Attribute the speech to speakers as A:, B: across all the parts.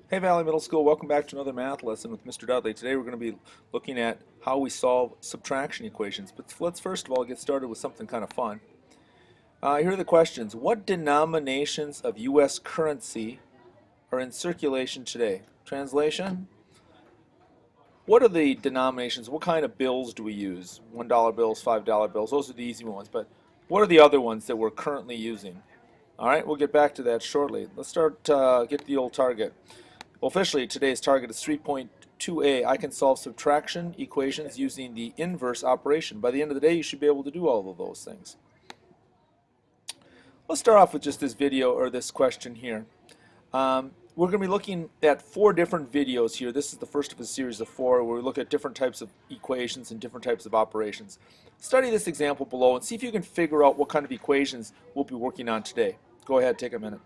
A: Hey Valley Middle School, welcome back to another math lesson with Mr. Dudley. Today we're going to be looking at how we solve subtraction equations. But let's first of all get started with something kind of fun. Here are the questions. What denominations of U.S. currency are in circulation today? Translation? What are the denominations? What kind of bills do we use? $1 bills, $5 bills, those are the easy ones. But what are the other ones that we're currently using? All right, we'll get back to that shortly. Let's start, get to the old target. Well, officially, today's target is 3.2a. I can solve subtraction equations using the inverse operation. By the end of the day, you should be able to do all of those things. Let's start off with just this video or this question here. We're going to be looking at 4 different videos here. This is the first of a series of 4 where we look at different types of equations and different types of operations. Study this example below and see if you can figure out what kind of equations we'll be working on today. Go ahead, take a minute.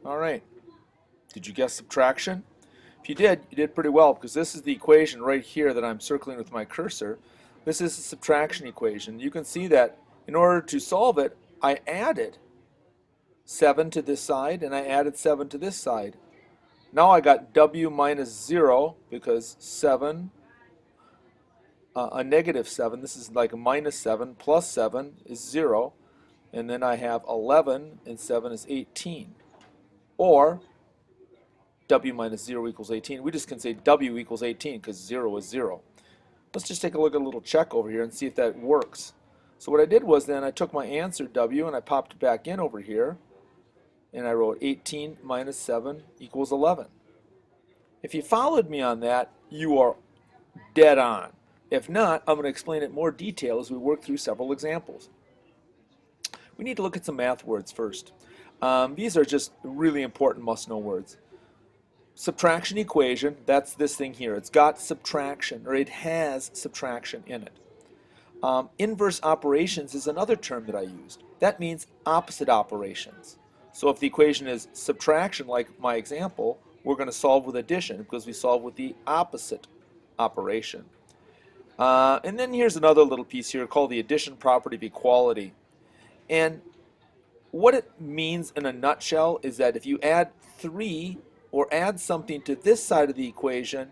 A: All right. Did you guess subtraction? If you did pretty well because this is the equation right here that I'm circling with my cursor. This is a subtraction equation. You can see that in order to solve it, I added 7 to this side and I added 7 to this side. Now I got w minus 0 because 7, a negative 7, this is like a minus 7, plus 7 is 0. And then I have 11 and 7 is 18. Or w minus 0 equals 18. We just can say w equals 18 because 0 is 0. Let's just take a look at a little check over here and see if that works. So what I did was then I took my answer w and I popped it back in over here and I wrote 18 minus 7 equals 11. If you followed me on that, you are dead on. If not, I'm going to explain it in more detail as we work through several examples. We need to look at some math words first. These are just really important must-know words. Subtraction equation, that's this thing here. It's got subtraction, or it has subtraction in it. Inverse operations is another term that I used. That means opposite operations. So if the equation is subtraction, like my example, we're going to solve with addition because we solve with the opposite operation. And then here's another little piece here called the addition property of equality. And what it means in a nutshell is that if you add 3 or add something to this side of the equation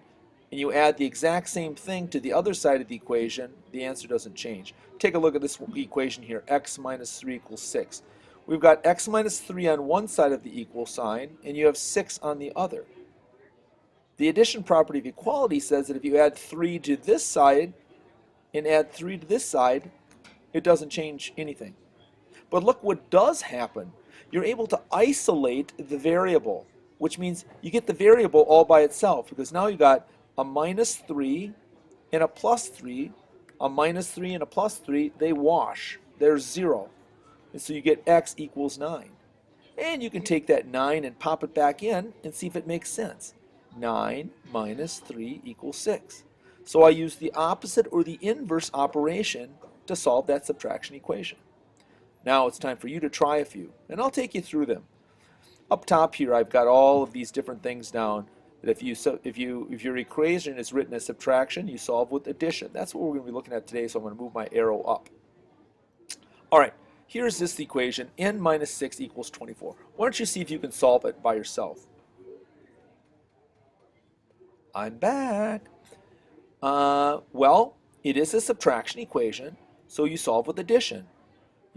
A: and you add the exact same thing to the other side of the equation, the answer doesn't change. Take a look at this equation here, x minus 3 equals 6. We've got x minus 3 on one side of the equal sign and you have 6 on the other. The addition property of equality says that if you add 3 to this side and add 3 to this side, it doesn't change anything. But look what does happen. You're able to isolate the variable, which means you get the variable all by itself because now you got a minus 3 and a plus 3. A minus 3 and a plus 3, they wash. They're 0. And so you get x equals 9. And you can take that 9 and pop it back in and see if it makes sense. 9 minus 3 equals 6. So I use the opposite or the inverse operation to solve that subtraction equation. Now it's time for you to try a few, and I'll take you through them. Up top here, I've got all of these different things down. That if your equation is written as subtraction, you solve with addition. That's what we're going to be looking at today. So I'm going to move my arrow up. All right, here's this equation: n minus 6 equals 24. Why don't you see if you can solve it by yourself? I'm back. Well, it is a subtraction equation, so you solve with addition.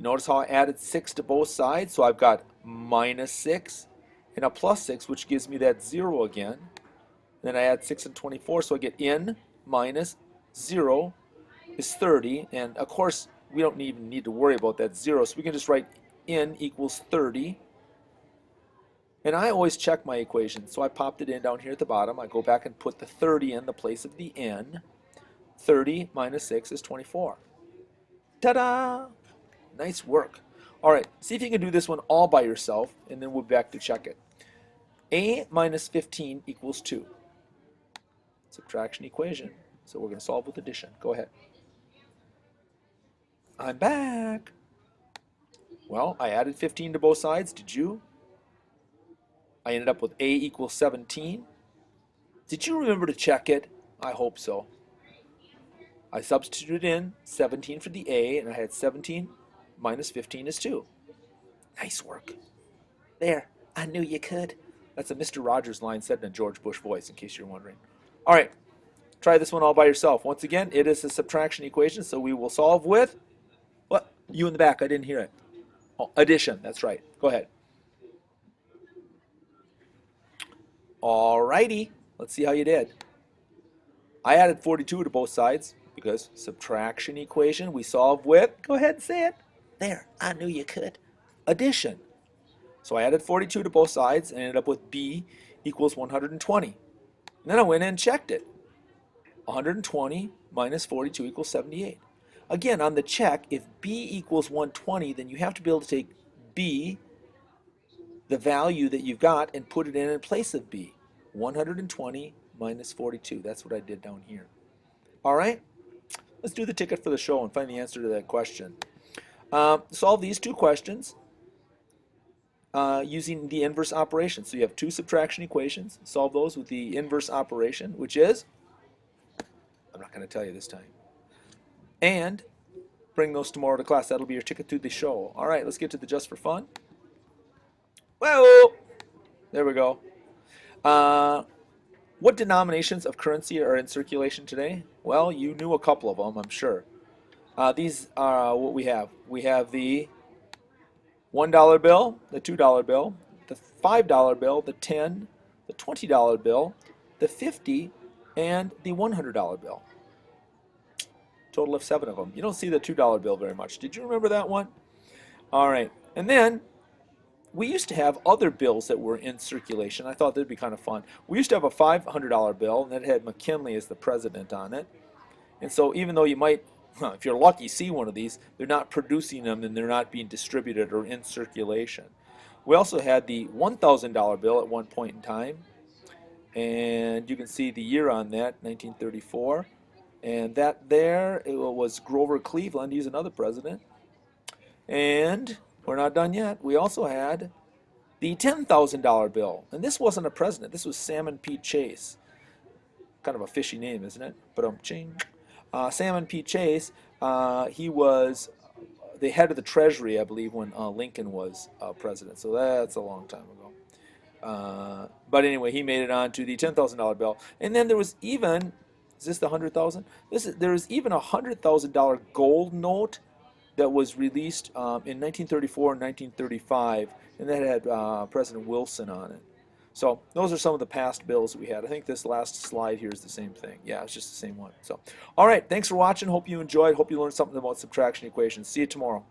A: Notice how I added 6 to both sides, so I've got minus 6 and a plus 6, which gives me that 0 again. Then I add 6 and 24, so I get n minus 0 is 30, and of course we don't even need to worry about that 0, so we can just write n equals 30. And I always check my equation, so I popped it in down here at the bottom. I go back and put the 30 in the place of the n. 30 minus 6 is 24. Ta-da! Nice work. All right, see if you can do this one all by yourself, and then we'll be back to check it. A minus 15 equals 2. Subtraction equation. So we're going to solve with addition. Go ahead. I'm back. Well, I added 15 to both sides. Did you? I ended up with A equals 17. Did you remember to check it? I hope so. I substituted in 17 for the A, and I had 17 minus 15 is 2. Nice work. There, I knew you could. That's a Mr. Rogers line said in a George Bush voice, in case you're wondering. All right, try this one all by yourself. Once again, it is a subtraction equation, so we will solve with, what? You in the back, I didn't hear it. Oh, addition, that's right. Go ahead. All righty, let's see how you did. I added 42 to both sides because subtraction equation we solve with, go ahead and say it. There, I knew you could. Addition. So I added 42 to both sides and ended up with b equals 120. And then I went in and checked it. 120 minus 42 equals 78. Again, on the check, if b equals 120, then you have to be able to take b, the value that you've got, and put it in place of b. 120 minus 42. That's what I did down here. All right, let's do the ticket for the show and find the answer to that question. Solve these two questions using the inverse operation. So you have two subtraction equations. Solve those with the inverse operation, which is, I'm not going to tell you this time. And bring those tomorrow to class. That'll be your ticket to the show. All right, let's get to the just for fun. Whoa! There we go. What denominations of currency are in circulation today? Well, you knew a couple of them, I'm sure. These are what we have. We have the $1 bill, the $2 bill, the $5 bill, the $10, the $20 bill, the $50, and the $100 bill. Total of 7 of them. You don't see the $2 bill very much. Did you remember that one? All right. And then we used to have other bills that were in circulation. I thought that'd be kind of fun. We used to have a $500 bill, and it had McKinley as the president on it. And so even though you might, if you're lucky, see one of these, they're not producing them and they're not being distributed or in circulation. We also had the $1,000 bill at one point in time. And you can see the year on that, 1934. And that there, it was Grover Cleveland. He's another president. And we're not done yet. We also had the $10,000 bill. And this wasn't a president. This was Salmon P. Chase. Kind of a fishy name, isn't it? But ching. Salmon P. Chase, he was the head of the Treasury, I believe, when Lincoln was president. So that's a long time ago. But anyway, he made it on to the $10,000 bill. And then there was even, is this the 100,000? There was even a $100,000 gold note that was released in 1934 and 1935, and that had President Wilson on it. So those are some of the past bills we had. I think this last slide here is the same thing. Yeah, it's just the same one. So, all right, thanks for watching. Hope you enjoyed. Hope you learned something about subtraction equations. See you tomorrow.